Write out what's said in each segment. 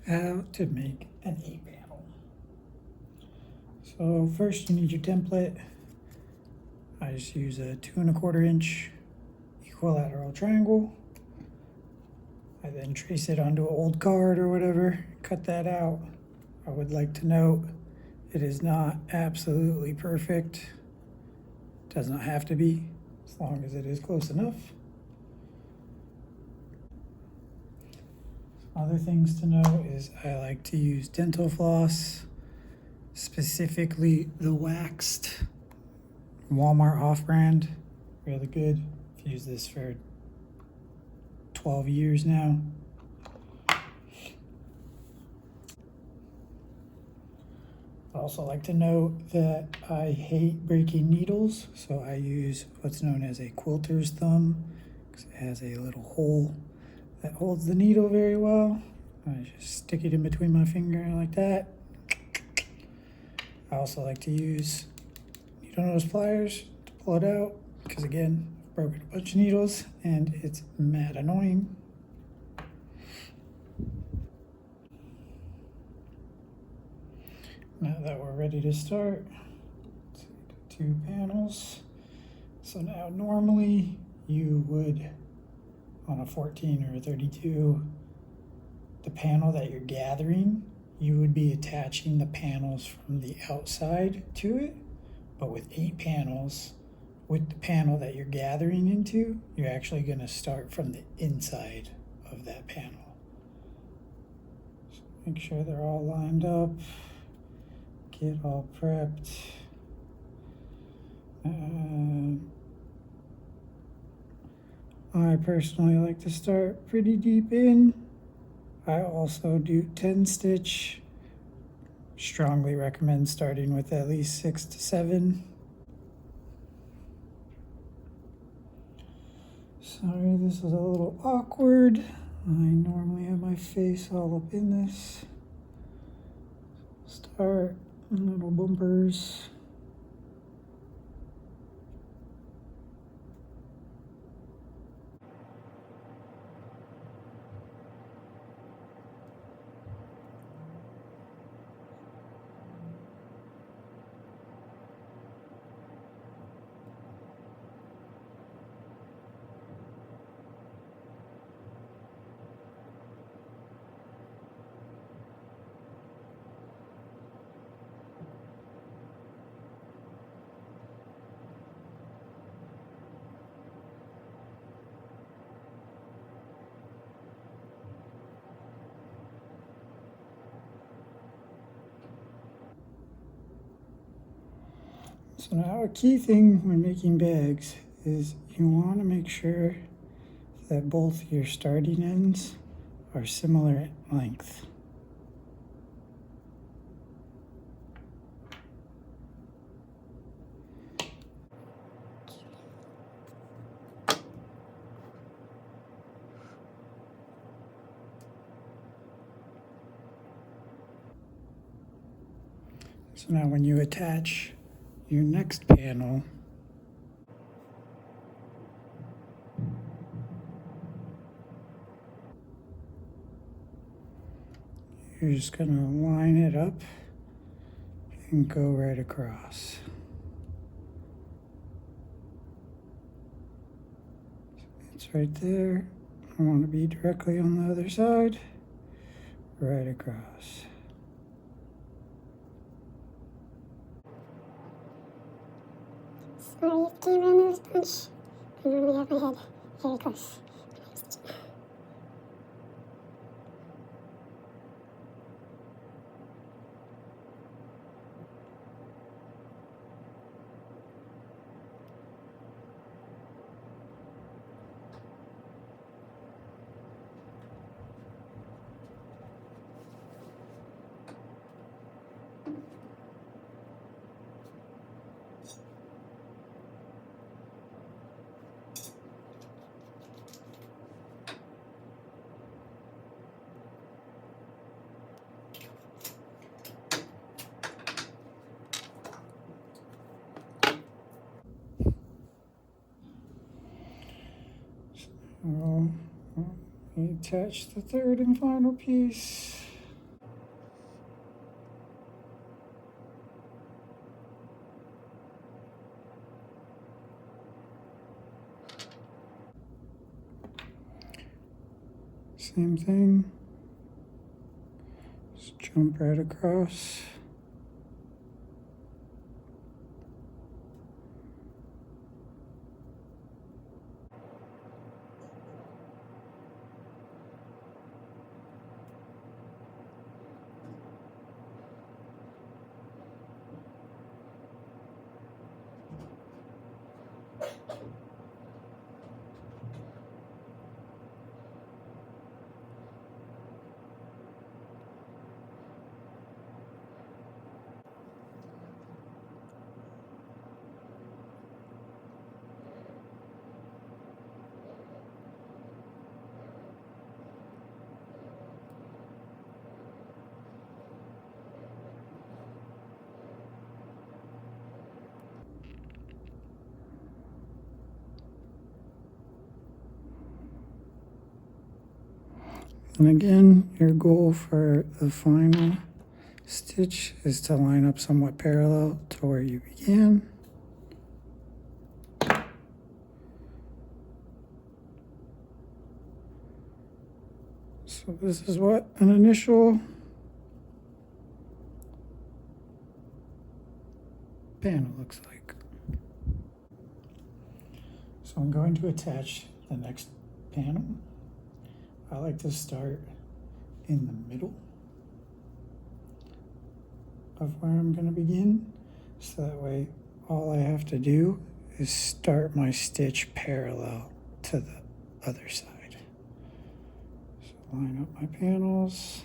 how to make an A-panel. So first you need your template. I just use a 2 1/4 inch equilateral triangle. I then trace it onto an old card or whatever, cut that out. I would like to note it is not absolutely perfect. It does not have to be, as long as it is close enough. Other things to know is I like to use dental floss, specifically the waxed Walmart off-brand. Really good. I've used this for 12 years now. I also like to note that I hate breaking needles, so I use what's known as a quilter's thumb, because it has a little hole that holds the needle very well. I just stick it in between my finger like that. I also like to use needle nose pliers to pull it out, because again, I've broken a bunch of needles and it's mad annoying. Now that we're ready to start, let's see, 2 panels. So now normally you would, on a 14 or a 32, the panel that you're gathering, you would be attaching the panels from the outside to it. But with 8 panels, with the panel that you're gathering into, you're actually going to start from the inside of that panel. So make sure they're all lined up. Get all prepped. I personally like to start pretty deep in. I also do 10 stitch. Strongly recommend starting with at least 6 to 7. Sorry, this is a little awkward. I normally have my face all up in this. Start little bumpers. So now a key thing when making bags is you want to make sure that both your starting ends are similar length. So now when you attach your next panel, you're just going to line it up and go right across. It's right there. I want to be directly on the other side, right across. Sorry, if camera moves a bunch. I normally have my head very close. So we attach the third and final piece. Same thing. Just jump right across. And again, your goal for the final stitch is to line up somewhat parallel to where you began. So this is what an initial panel looks like. So I'm going to attach the next panel. I like to start in the middle of where I'm going to begin, so that way all I have to do is start my stitch parallel to the other side. So line up my panels.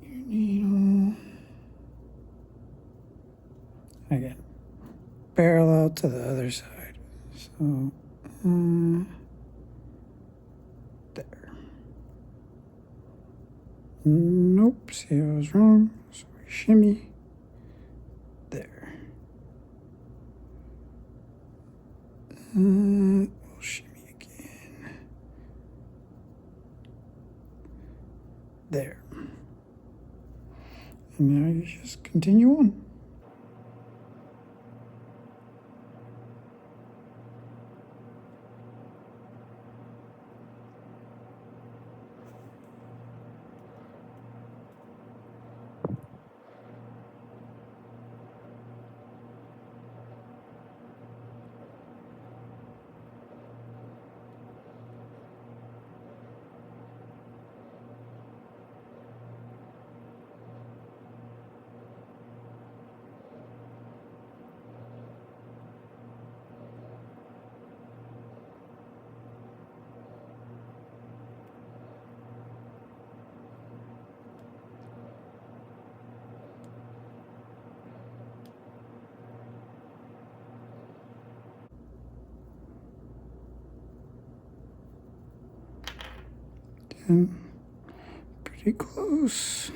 Get your needle. Again, parallel to the other side. So, there. Nope, see, I was wrong. So we shimmy. There. We'll shimmy again. There. And now you just continue on. And pretty close.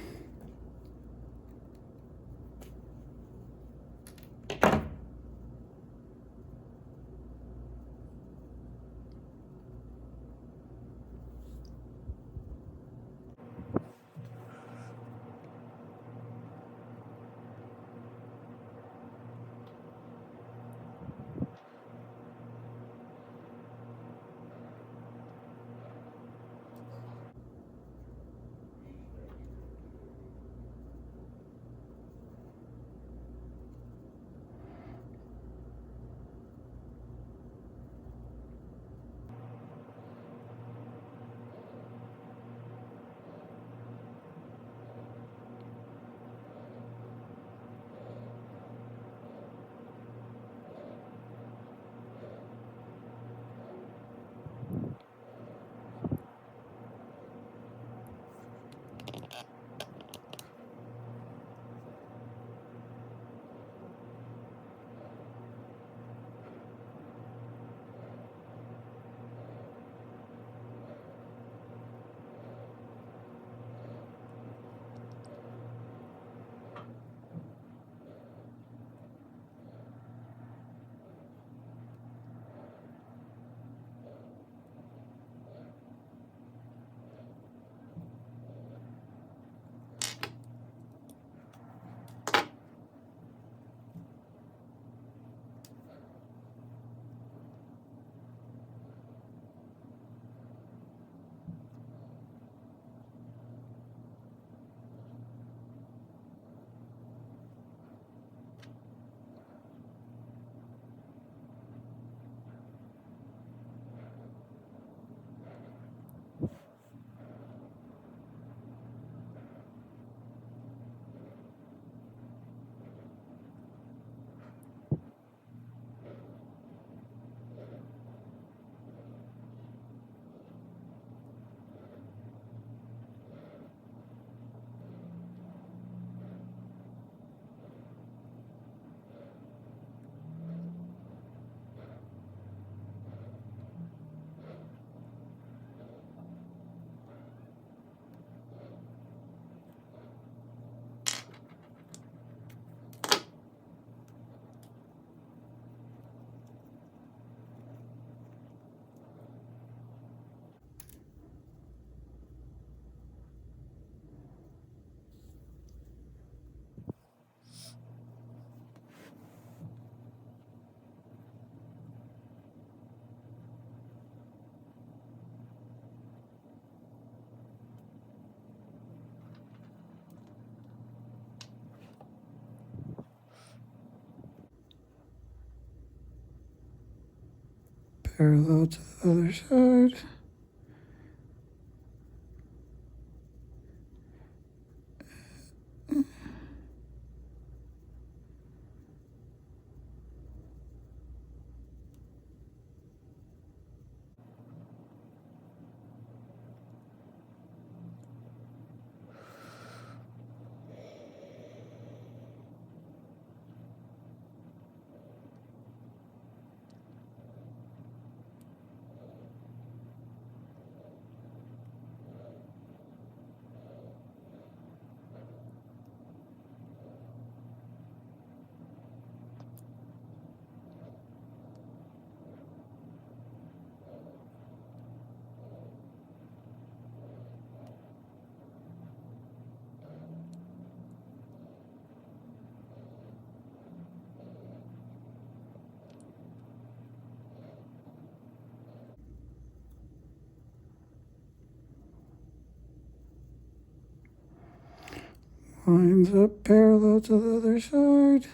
parallel to the other side. Lines up parallel to the other side.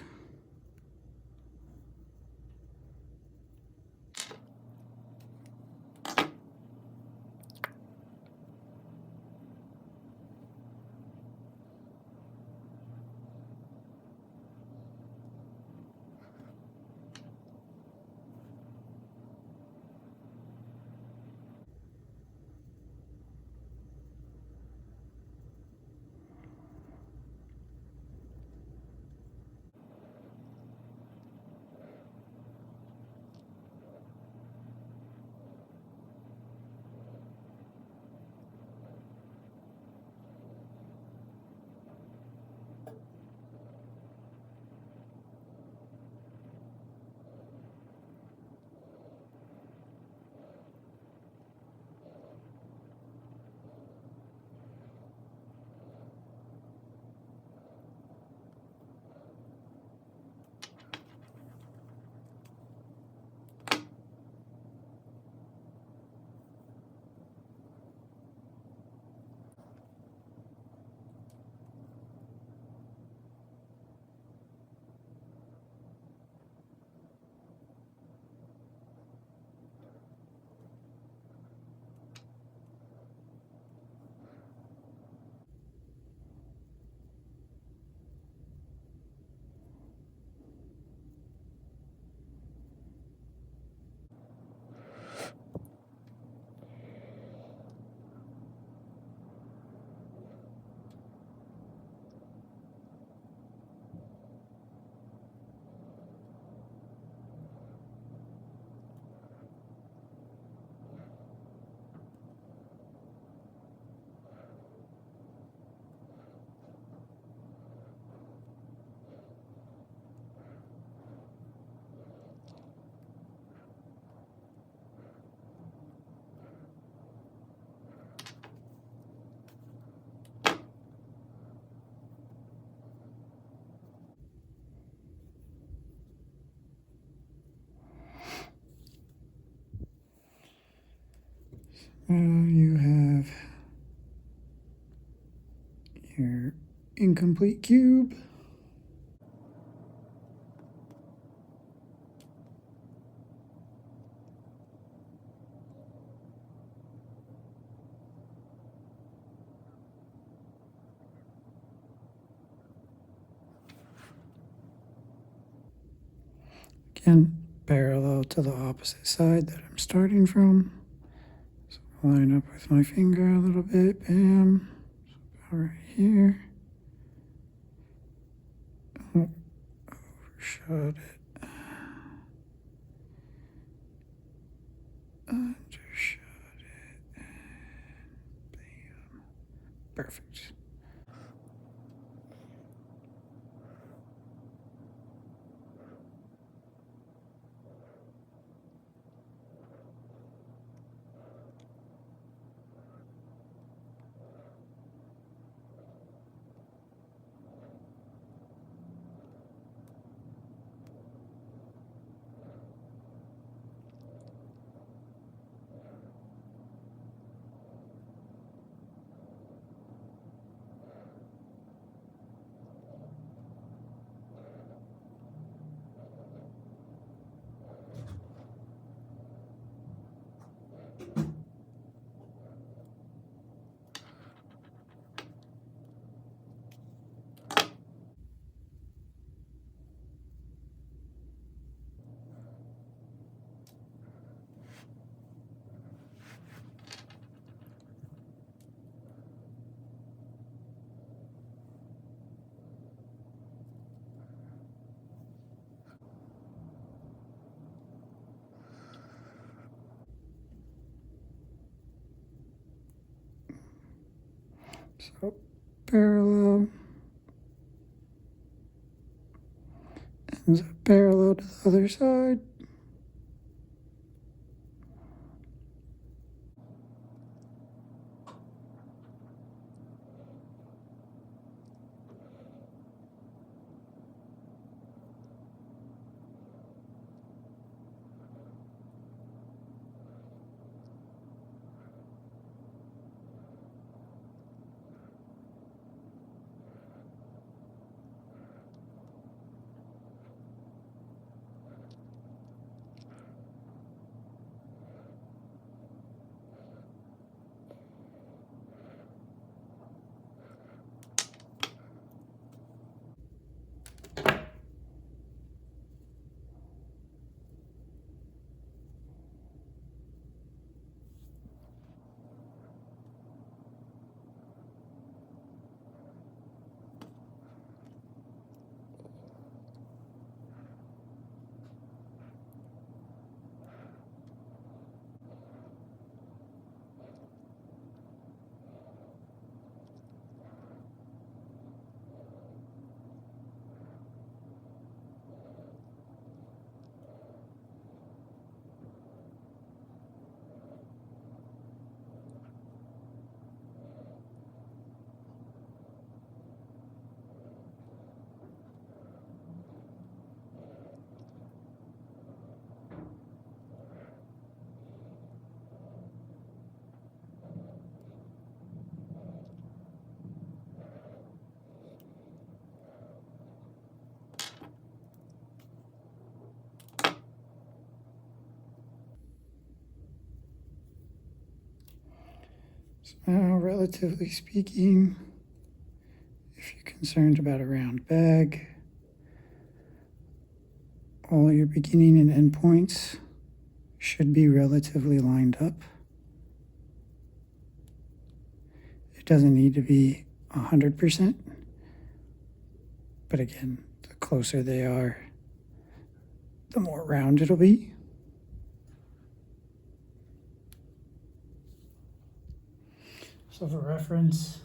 You have your incomplete cube. Again, parallel to the opposite side that I'm starting from. So line up with my finger a little bit, bam. So about right here. Oh, overshot it. Undershot it. Bam. Perfect. parallel. Ends up parallel to the other side. So now, relatively speaking, if you're concerned about a round bag, all your beginning and end points should be relatively lined up. It doesn't need to be 100%, but again, the closer they are, the more round it'll be. So for reference,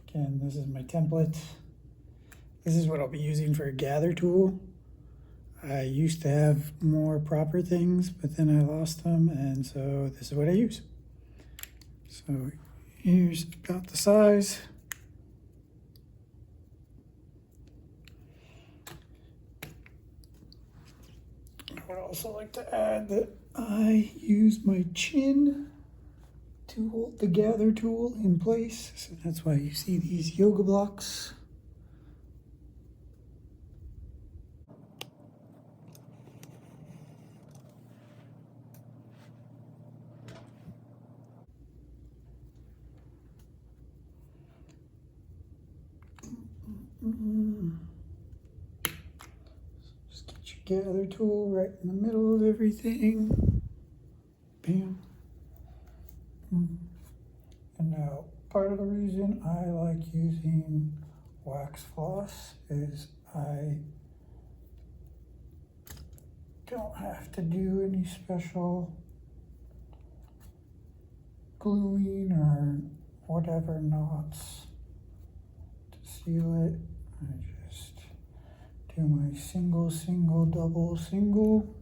again, this is my template. This is what I'll be using for a gather tool. I used to have more proper things, but then I lost them, and so this is what I use. So here's about the size. I would also like to add that I use my chin to hold the gather tool in place. So that's why you see these yoga blocks. Just get your gather tool right in the middle of everything. Bam. And now, part of the reason I like using wax floss is I don't have to do any special gluing or whatever knots to seal it. I just do my single, single, double, single.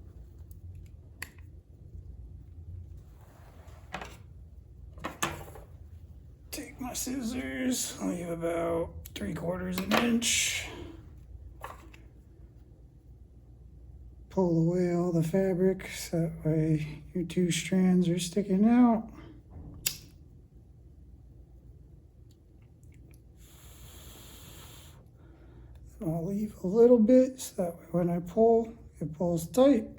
Take my scissors, leave about 3/4 of an inch. Pull away all the fabric so that way your two strands are sticking out. I'll leave a little bit so that way when I pull, it pulls tight.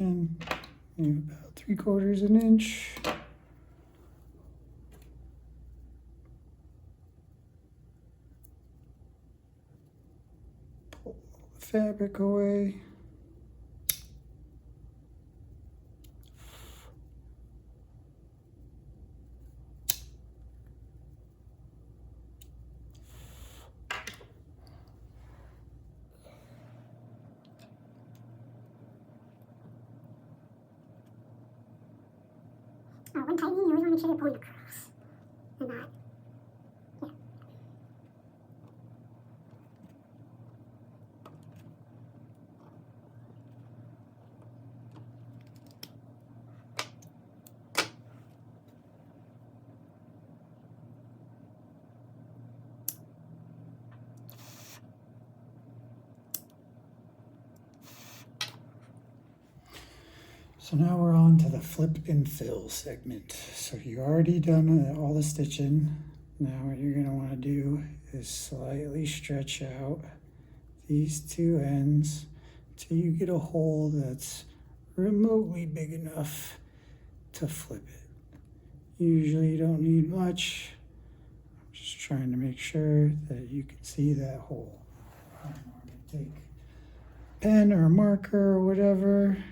Again, leave about 3/4 of an inch. Pull all the fabric away. Oh, when tightening, you always want to make sure you're pulling across and not. Yeah. So now we're on to the flip and fill segment. So you already done all the stitching. Now what you're gonna wanna do is slightly stretch out these two ends till you get a hole that's remotely big enough to flip it. Usually you don't need much. I'm just trying to make sure that you can see that hole. I'm gonna take a pen or a marker or whatever.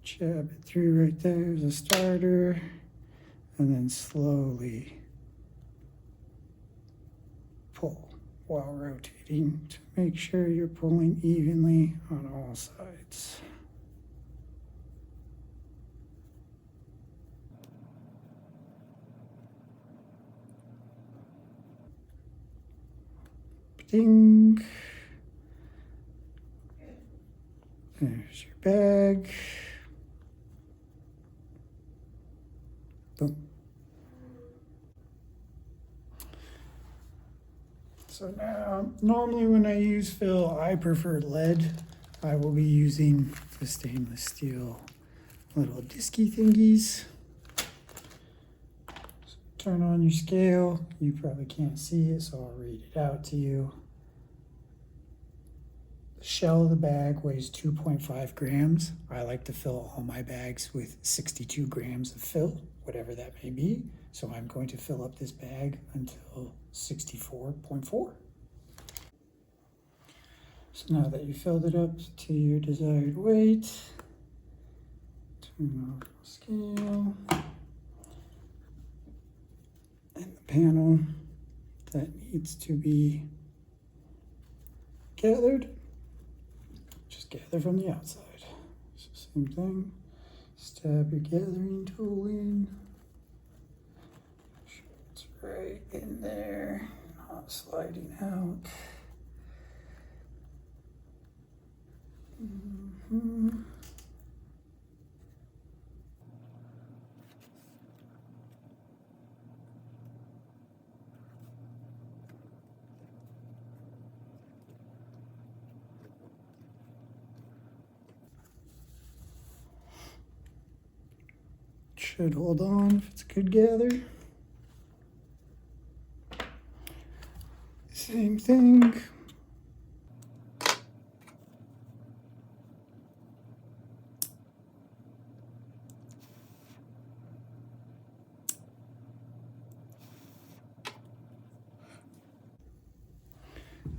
Jab it through right there as a starter, and then slowly pull while rotating to make sure you're pulling evenly on all sides. Ding. There's your bag. Boom. So now, normally when I use fill, I prefer lead. I will be using the stainless steel little disky thingies. So turn on your scale. You probably can't see it, so I'll read it out to you. The shell of the bag weighs 2.5 grams. I like to fill all my bags with 62 grams of fill, whatever that may be. So I'm going to fill up this bag until 64.4. So now that you filled it up to your desired weight, turn off the scale. And the panel that needs to be gathered, just gather from the outside. So same thing, stab your gathering tool in. Make sure it's right in there, not sliding out. Should hold on if it's a good gather. Same thing. And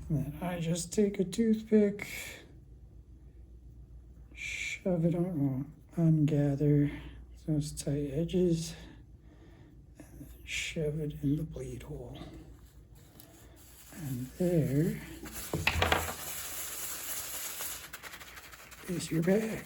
then I just take a toothpick, shove it on, ungather those tight edges, and then shove it in the bleed hole. And there is your bag.